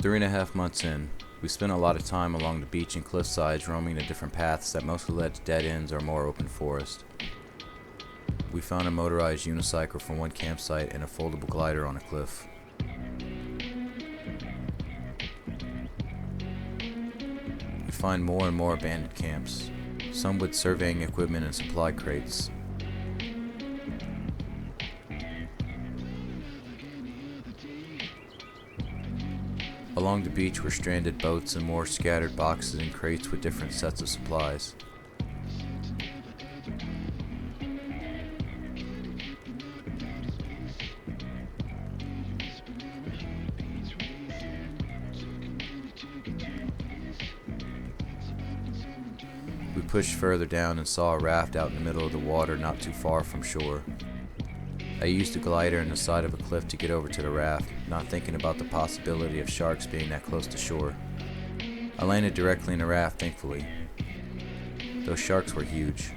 3.5 months in, we spent a lot of time along the beach and cliff sides roaming the different paths that mostly led to dead ends or more open forest. We found a motorized unicycle from one campsite and a foldable glider on a cliff. We find more and more abandoned camps, some with surveying equipment and supply crates. Along the beach were stranded boats and more scattered boxes and crates with different sets of supplies. We pushed further down and saw a raft out in the middle of the water not too far from shore. I used a glider in the side of a cliff to get over to the raft, not thinking about the possibility of sharks being that close to shore. I landed directly in the raft, thankfully. Those sharks were huge.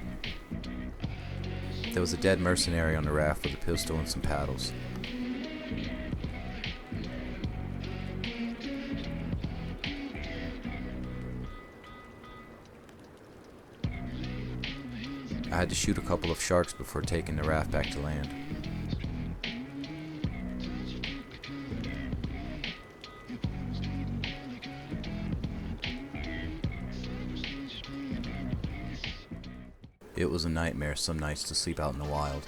There was a dead mercenary on the raft with a pistol and some paddles. I had to shoot a couple of sharks before taking the raft back to land. It was a nightmare some nights to sleep out in the wild.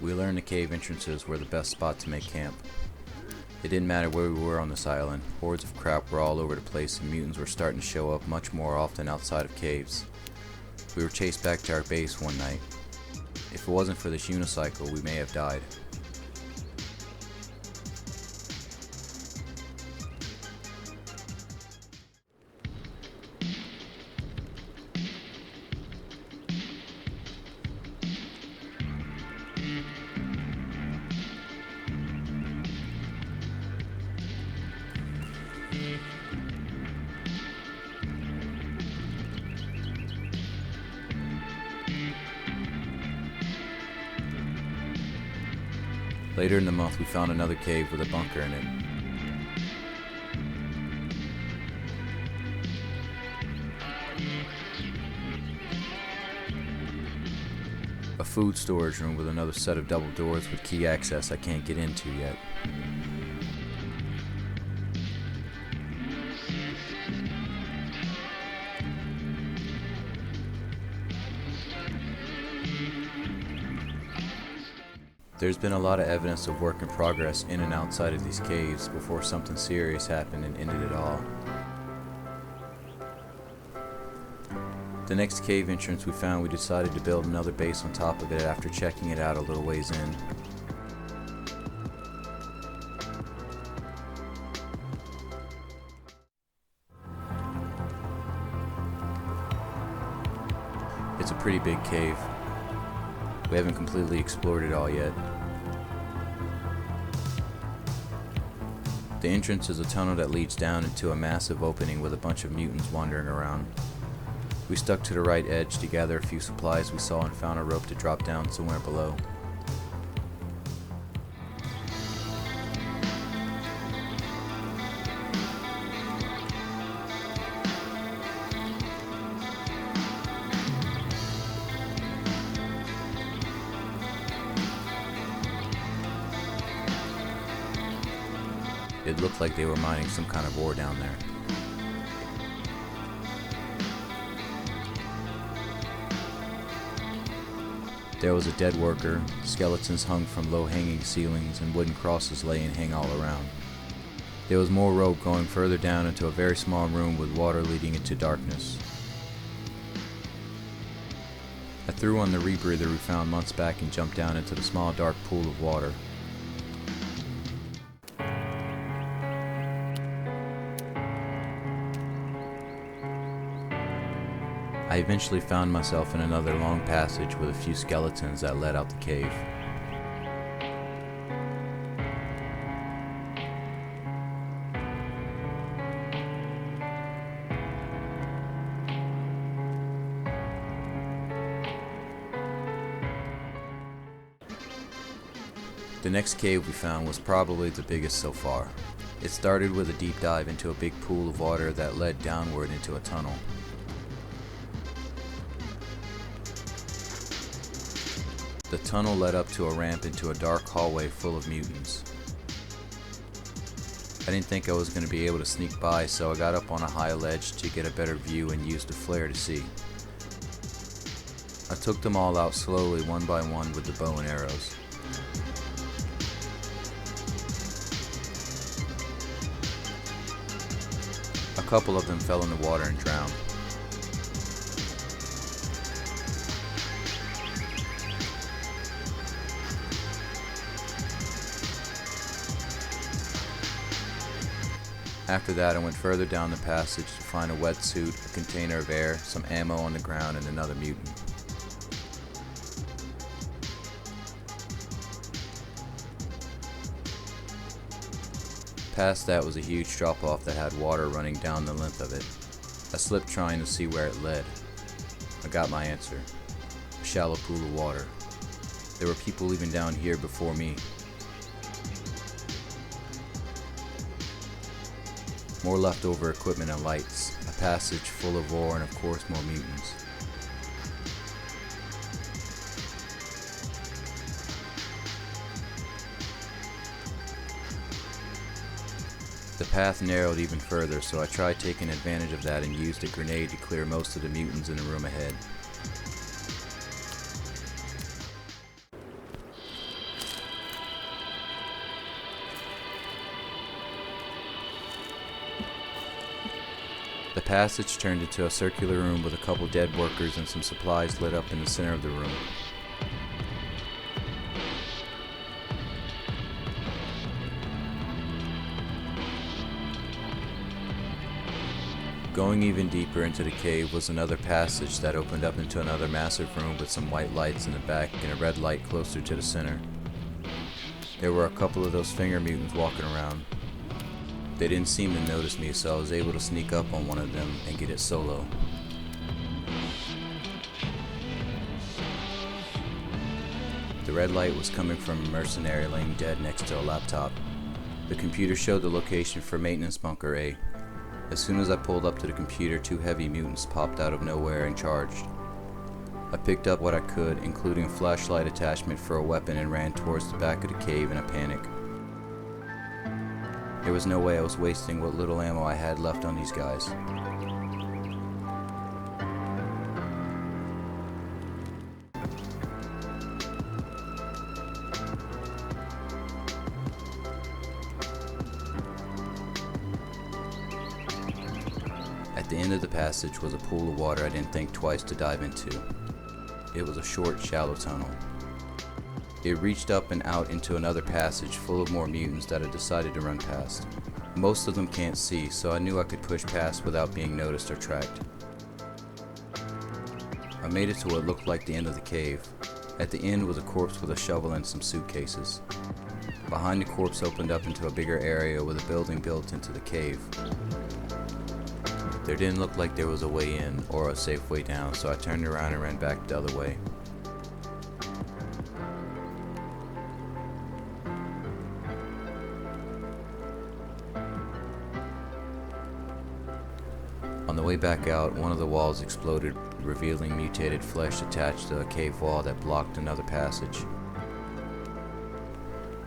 We learned the cave entrances were the best spot to make camp. It didn't matter where we were on this island, hordes of crap were all over the place and mutants were starting to show up much more often outside of caves. We were chased back to our base one night. If it wasn't for this unicycle, we may have died. Later in the month, we found another cave with a bunker in it. A food storage room with another set of double doors with key access I can't get into yet. There's been a lot of evidence of work in progress in and outside of these caves before something serious happened and ended it all. The next cave entrance we found, we decided to build another base on top of it after checking it out a little ways in. It's a pretty big cave. We haven't completely explored it all yet. The entrance is a tunnel that leads down into a massive opening with a bunch of mutants wandering around. We stuck to the right edge to gather a few supplies we saw and found a rope to drop down somewhere below. It looked like they were mining some kind of ore down there. There was a dead worker, skeletons hung from low-hanging ceilings, and wooden crosses lay and hang all around. There was more rope going further down into a very small room with water leading into darkness. I threw on the rebreather we found months back and jumped down into the small dark pool of water. I eventually found myself in another long passage with a few skeletons that led out the cave. The next cave we found was probably the biggest so far. It started with a deep dive into a big pool of water that led downward into a tunnel. The tunnel led up to a ramp into a dark hallway full of mutants. I didn't think I was going to be able to sneak by, so I got up on a high ledge to get a better view and used a flare to see. I took them all out slowly, one by one, with the bow and arrows. A couple of them fell in the water and drowned. After that, I went further down the passage to find a wetsuit, a container of air, some ammo on the ground, and another mutant. Past that was a huge drop-off that had water running down the length of it. I slipped trying to see where it led. I got my answer. A shallow pool of water. There were people even down here before me. More leftover equipment and lights, a passage full of ore, and of course more mutants. The path narrowed even further, so I tried taking advantage of that and used a grenade to clear most of the mutants in the room ahead. The passage turned into a circular room with a couple dead workers and some supplies lit up in the center of the room. Going even deeper into the cave was another passage that opened up into another massive room with some white lights in the back and a red light closer to the center. There were a couple of those finger mutants walking around. They didn't seem to notice me, so I was able to sneak up on one of them and get it solo. The red light was coming from a mercenary laying dead next to a laptop. The computer showed the location for Maintenance Bunker A. As soon as I pulled up to the computer, 2 heavy mutants popped out of nowhere and charged. I picked up what I could, including a flashlight attachment for a weapon, and ran towards the back of the cave in a panic. There was no way I was wasting what little ammo I had left on these guys. At the end of the passage was a pool of water I didn't think twice to dive into. It was a short, shallow tunnel. It reached up and out into another passage full of more mutants that I decided to run past. Most of them can't see, so I knew I could push past without being noticed or tracked. I made it to what looked like the end of the cave. At the end was a corpse with a shovel and some suitcases. Behind the corpse opened up into a bigger area with a building built into the cave. There didn't look like there was a way in or a safe way down, so I turned around and ran back the other way. On the way back out, one of the walls exploded, revealing mutated flesh attached to a cave wall that blocked another passage.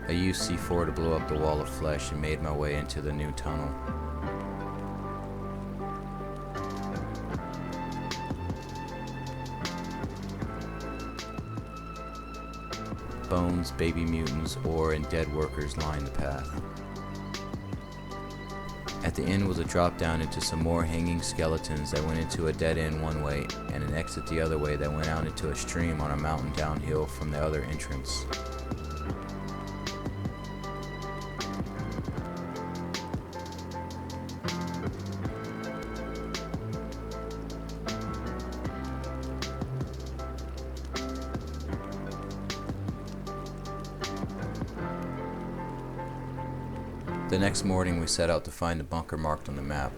I used C4 to blow up the wall of flesh and made my way into the new tunnel. Bones, baby mutants, ore, and dead workers lined the path. At the end was a drop down into some more hanging skeletons that went into a dead end one way and an exit the other way that went out into a stream on a mountain downhill from the other entrance. The next morning we set out to find the bunker marked on the map.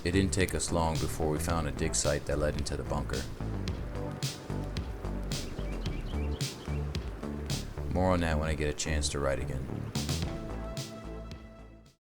It didn't take us long before we found a dig site that led into the bunker. More on that when I get a chance to write again.